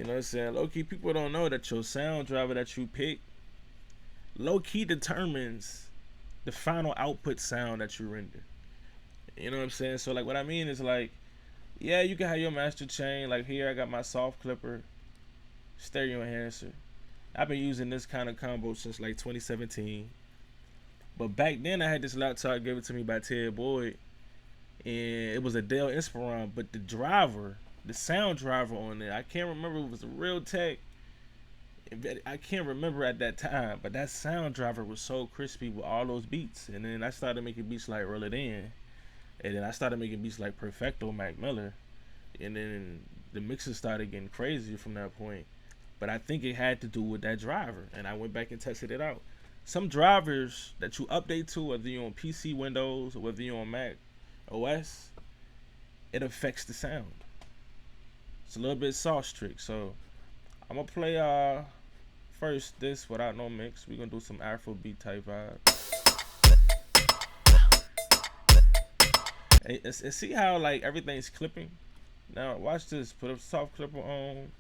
You know what I'm saying? Low key, people don't know that your sound driver that you pick low key determines the final output sound that you render. You know what I'm saying? So like what I mean is like, yeah, you can have your master chain. Like here, I got my soft clipper stereo enhancer. I've been using this kind of combo since like 2017. But back then, I had this laptop given to me by Ted Boyd, and it was a Dell Inspiron. But the driver, the sound driver on it, I can't remember if it was a real tech. I can't remember at that time, but that sound driver was so crispy with all those beats. And then I started making beats like Roll It In, and then I started making beats like Perfecto, Mac Miller, and then the mixes started getting crazy from that point. But I think it had to do with that driver, and I went back and tested it out. Some drivers that you update to, whether you're on PC Windows or whether you're on Mac OS, it affects the sound. It's a little bit sauce trick. So I'm gonna play first this without no mix. We're gonna do some Afrobeat type vibe. And see how like everything's clipping? Now watch this. Put a soft clipper on.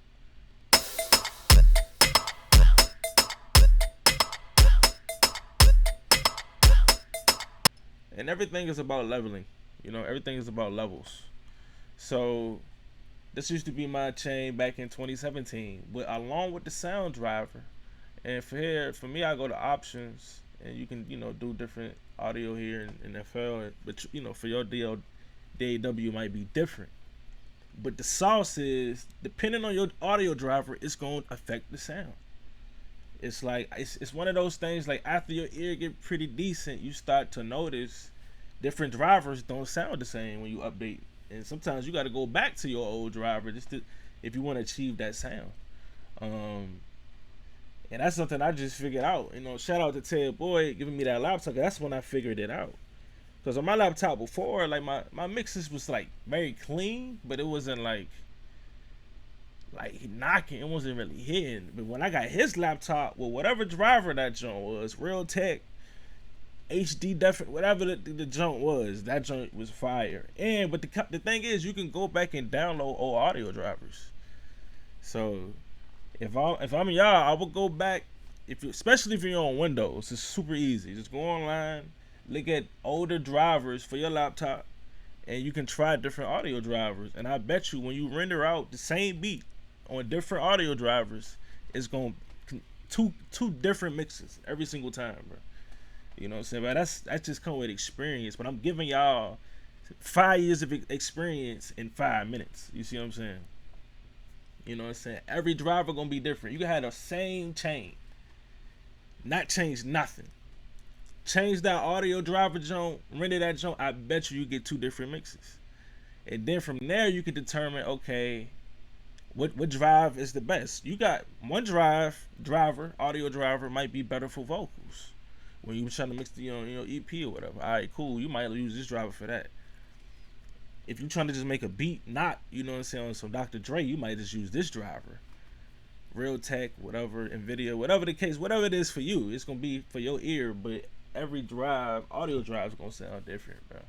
And everything is about leveling. You know, everything is about levels. So this used to be my chain back in 2017, but along with the sound driver. And for me, I go to options, and you can do different audio here in FL. But for your DAW might be different. But the sauce is depending on your audio driver, it's gonna affect the sound. It's like it's one of those things like after your ear get pretty decent, you start to notice different drivers don't sound the same when you update, and sometimes you got to go back to your old driver just to if you want to achieve that sound. And that's something I just figured out. Shout out to Ted Boyd giving me that laptop. That's when I figured it out. Because on my laptop before, like my mixes was like very clean, but it wasn't like knocking. It wasn't really hitting. But when I got his laptop with whatever driver that joint was, Realtek, HD definitely, whatever the joint was, that joint was fire. But the thing is, you can go back and download old audio drivers. So if I'm y'all, I would go back. Especially if you're on Windows, it's super easy. Just go online, look at older drivers for your laptop, and you can try different audio drivers. And I bet you when you render out the same beat on different audio drivers, it's going two different mixes every single time, bro. You know what I'm saying? But that's just come with experience. But I'm giving y'all 5 years of experience in 5 minutes. You see what I'm saying? You know what I'm saying? Every driver gonna be different. You can have the same chain, not change nothing. Change that audio driver joint, render that joint. I bet you get 2 different mixes, and then from there you can determine, okay, what drive is the best. You got one audio driver might be better for vocals when you trying to mix the EP or whatever. All right, cool. You might use this driver for that. If you're trying to just make a beat, not on some Dr. Dre, you might just use this driver. Realtek, whatever, Nvidia, whatever the case, whatever it is for you, it's gonna be for your ear. But every audio drive is gonna sound different, bro.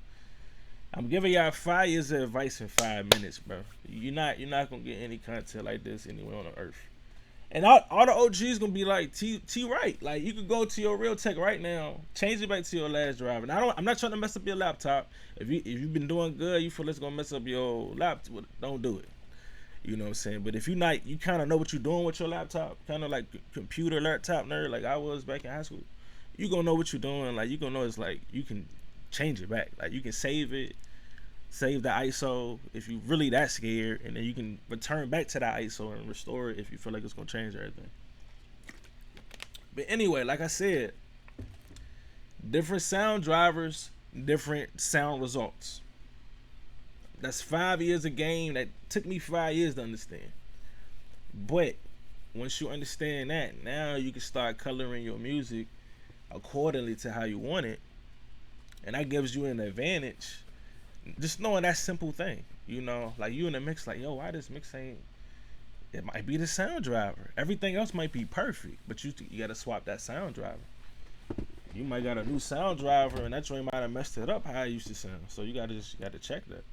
I'm giving y'all 5 years of advice in 5 minutes, bro. You're not gonna get any content like this anywhere on the earth. And all the OGs gonna be like T right. Like you could go to your Realtek right now, change it back to your last driver. And I'm not trying to mess up your laptop. If you've been doing good, you feel it's gonna mess up your laptop, don't do it. You know what I'm saying? But if you kind of know what you're doing with your laptop, kind of like computer laptop nerd, like I was back in high school. You gonna know what you're doing. Like you gonna know it's like you can change it back. Like you can save it. Save the ISO if you really that scared, and then you can return back to that ISO and restore it if you feel like it's gonna change everything. But anyway, like I said, different sound drivers, different sound results. That's 5 years of game that took me 5 years to understand. But once you understand that, now you can start coloring your music accordingly to how you want it, and that gives you an advantage. Just knowing that simple thing, like you in the mix, like, yo, why this mix ain't? It might be the sound driver. Everything else might be perfect, but you gotta swap that sound driver. You might got a new sound driver, and that joint might have messed it up how it used to sound. So you gotta check that.